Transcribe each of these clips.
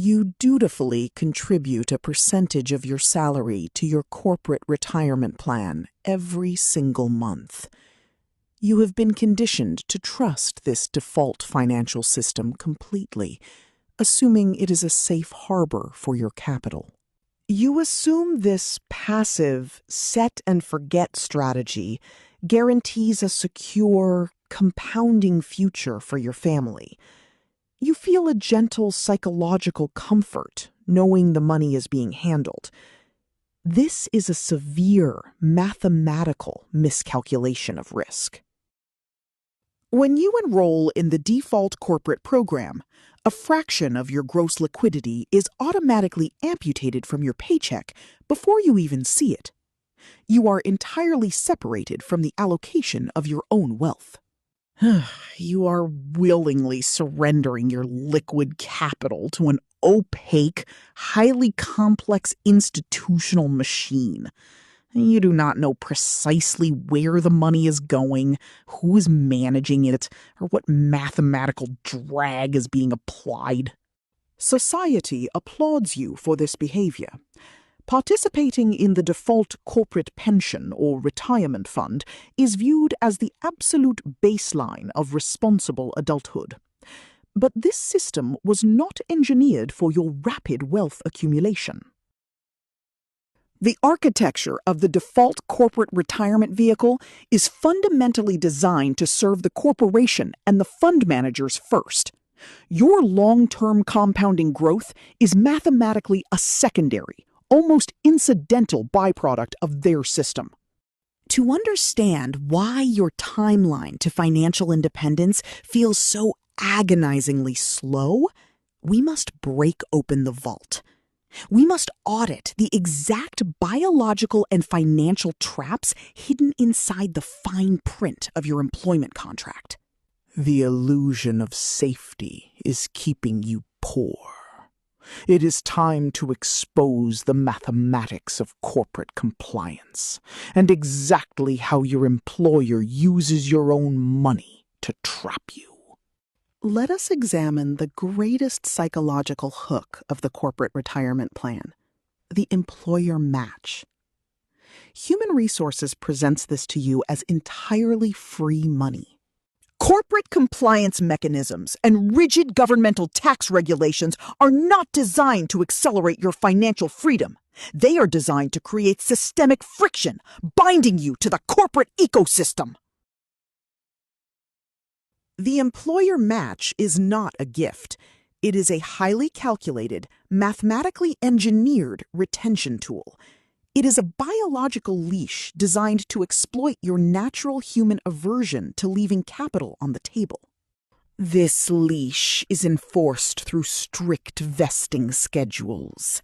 You dutifully contribute a percentage of your salary to your corporate retirement plan every single month. You have been conditioned to trust this default financial system completely, assuming it is a safe harbor for your capital. You assume this passive set-and-forget strategy guarantees a secure, compounding future for your family. You feel a gentle psychological comfort knowing the money is being handled. This is a severe mathematical miscalculation of risk. When you enroll in the default corporate program, a fraction of your gross liquidity is automatically amputated from your paycheck before you even see it. You are entirely separated from the allocation of your own wealth. You are willingly surrendering your liquid capital to an opaque, highly complex institutional machine. You do not know precisely where the money is going, who is managing it, or what mathematical drag is being applied. Society applauds you for this behavior. Participating in the default corporate pension or retirement fund is viewed as the absolute baseline of responsible adulthood. But this system was not engineered for your rapid wealth accumulation. The architecture of the default corporate retirement vehicle is fundamentally designed to serve the corporation and the fund managers first. Your long-term compounding growth is mathematically a secondary, almost incidental byproduct of their system. To understand why your timeline to financial independence feels so agonizingly slow, we must break open the vault. We must audit the exact biological and financial traps hidden inside the fine print of your employment contract. The illusion of safety is keeping you poor. It is time to expose the mathematics of corporate compliance and exactly how your employer uses your own money to trap you. Let us examine the greatest psychological hook of the corporate retirement plan, the employer match. Human Resources presents this to you as entirely free money. Corporate compliance mechanisms and rigid governmental tax regulations are not designed to accelerate your financial freedom. They are designed to create systemic friction, binding you to the corporate ecosystem. The employer match is not a gift. It is a highly calculated, mathematically engineered retention tool. It is a biological leash designed to exploit your natural human aversion to leaving capital on the table. This leash is enforced through strict vesting schedules.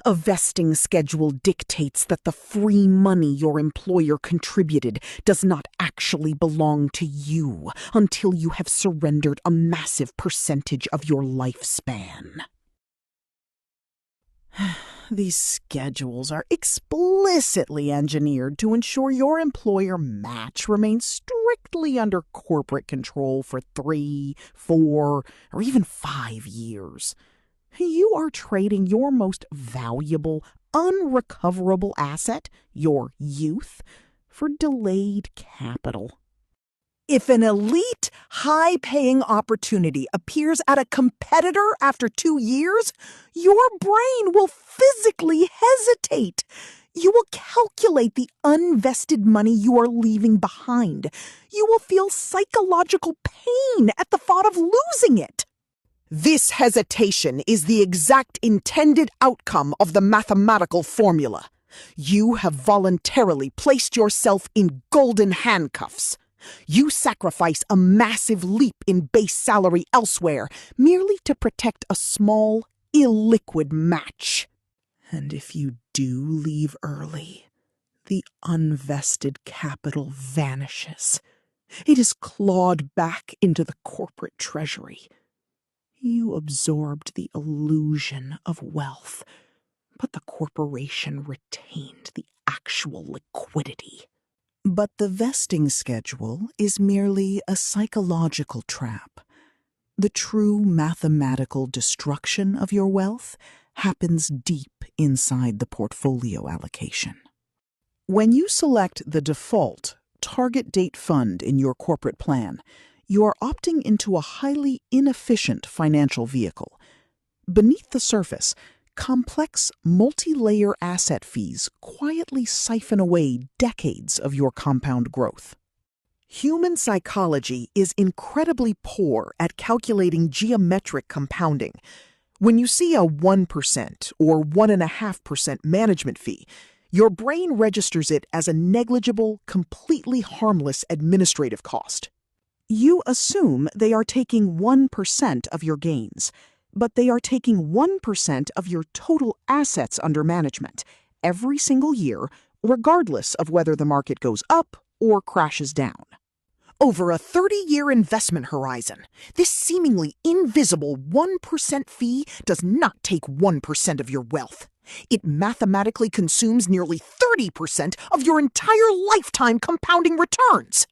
A vesting schedule dictates that the free money your employer contributed does not actually belong to you until you have surrendered a massive percentage of your lifespan. These schedules are explicitly engineered to ensure your employer match remains strictly under corporate control for 3, 4, or even 5 years. You are trading your most valuable, unrecoverable asset, your youth, for delayed capital. If an elite, high-paying opportunity appears at a competitor after 2 years, your brain will physically hesitate. You will calculate the unvested money you are leaving behind. You will feel psychological pain at the thought of losing it. This hesitation is the exact intended outcome of the mathematical formula. You have voluntarily placed yourself in golden handcuffs. You sacrifice a massive leap in base salary elsewhere merely to protect a small, illiquid match. And if you do leave early, the unvested capital vanishes. It is clawed back into the corporate treasury. You absorbed the illusion of wealth, but the corporation retained the actual liquidity. But the vesting schedule is merely a psychological trap. The true mathematical destruction of your wealth happens deep inside the portfolio allocation. When you select the default target date fund in your corporate plan, you are opting into a highly inefficient financial vehicle. Beneath the surface, complex multi-layer asset fees quietly siphon away decades of your compound growth. Human psychology is incredibly poor at calculating geometric compounding. When you see a 1% or 1.5% management fee, your brain registers it as a negligible, completely harmless administrative cost. You assume they are taking 1% of your gains, but they are taking 1% of your total assets under management every single year, regardless of whether the market goes up or crashes down. Over a 30-year investment horizon, this seemingly invisible 1% fee does not take 1% of your wealth. It mathematically consumes nearly 30% of your entire lifetime compounding returns.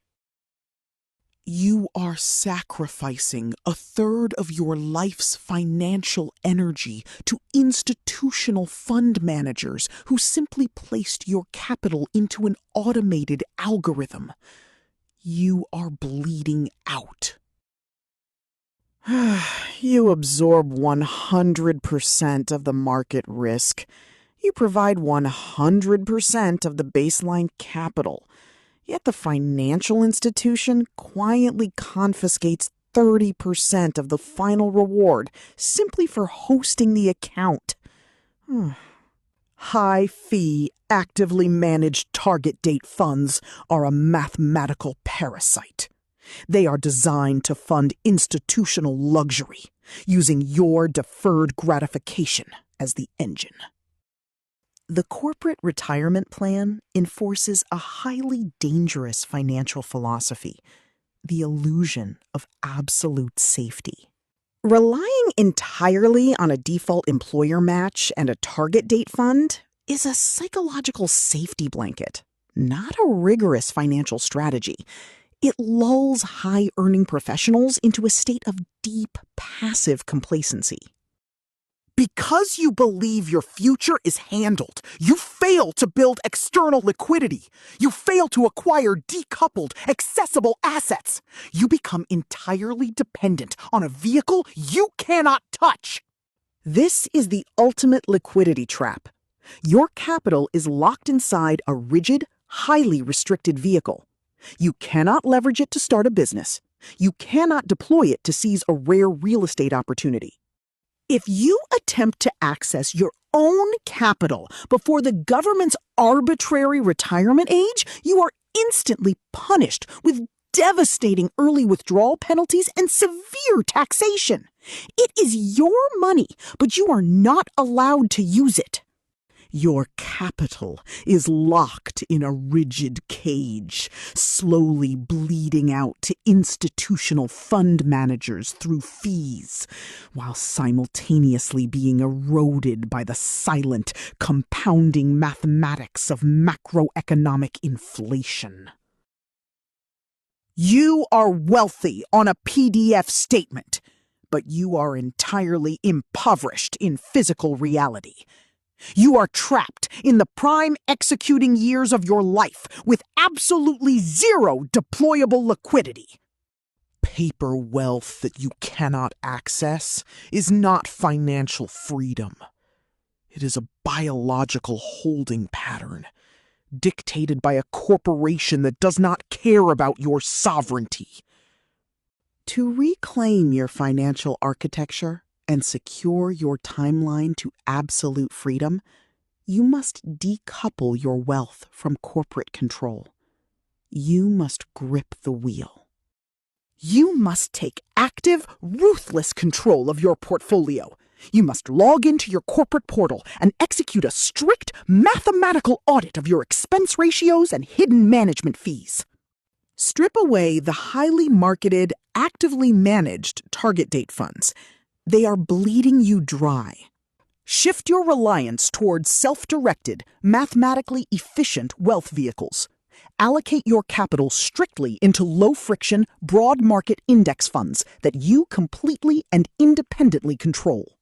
You are sacrificing a third of your life's financial energy to institutional fund managers who simply placed your capital into an automated algorithm. You are bleeding out. You absorb 100% of the market risk. You provide 100% of the baseline capital. Yet the financial institution quietly confiscates 30% of the final reward simply for hosting the account. High-fee, actively managed target date funds are a mathematical parasite. They are designed to fund institutional luxury, using your deferred gratification as the engine. The corporate retirement plan enforces a highly dangerous financial philosophy, the illusion of absolute safety. Relying entirely on a default employer match and a target date fund is a psychological safety blanket, not a rigorous financial strategy. It lulls high-earning professionals into a state of deep, passive complacency. Because you believe your future is handled, you fail to build external liquidity. You fail to acquire decoupled, accessible assets. You become entirely dependent on a vehicle you cannot touch. This is the ultimate liquidity trap. Your capital is locked inside a rigid, highly restricted vehicle. You cannot leverage it to start a business. You cannot deploy it to seize a rare real estate opportunity. If you attempt to access your own capital before the government's arbitrary retirement age, you are instantly punished with devastating early withdrawal penalties and severe taxation. It is your money, but you are not allowed to use it. Your capital is locked in a rigid cage, slowly bleeding out to institutional fund managers through fees, while simultaneously being eroded by the silent, compounding mathematics of macroeconomic inflation. You are wealthy on a PDF statement, but you are entirely impoverished in physical reality. You are trapped in the prime executing years of your life with absolutely zero deployable liquidity. Paper wealth that you cannot access is not financial freedom. It is a biological holding pattern, dictated by a corporation that does not care about your sovereignty. To reclaim your financial architecture and secure your timeline to absolute freedom, you must decouple your wealth from corporate control. You must grip the wheel. You must take active, ruthless control of your portfolio. You must log into your corporate portal and execute a strict mathematical audit of your expense ratios and hidden management fees. Strip away the highly marketed, actively managed target date funds. They are bleeding you dry. Shift your reliance towards self-directed, mathematically efficient wealth vehicles. Allocate your capital strictly into low-friction, broad-market index funds that you completely and independently control.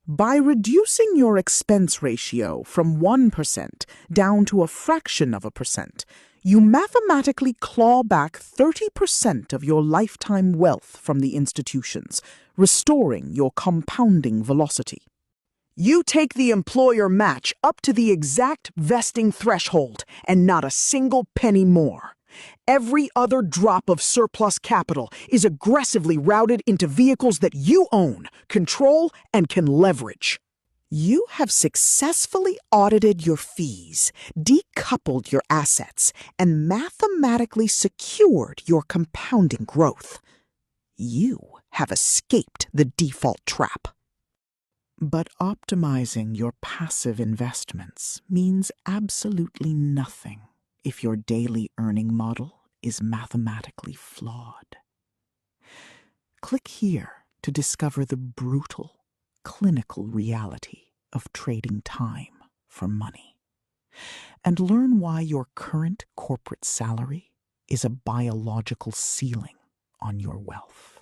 By reducing your expense ratio from 1% down to a fraction of a percent, you mathematically claw back 30% of your lifetime wealth from the institutions, restoring your compounding velocity. You take the employer match up to the exact vesting threshold and not a single penny more. Every other drop of surplus capital is aggressively routed into vehicles that you own, control, and can leverage. You have successfully audited your fees, decoupled your assets, and mathematically secured your compounding growth. You have escaped the default trap. But optimizing your passive investments means absolutely nothing if your daily earning model is mathematically flawed. Click here to discover the brutal, clinical reality of trading time for money, and learn why your current corporate salary is a biological ceiling on your wealth.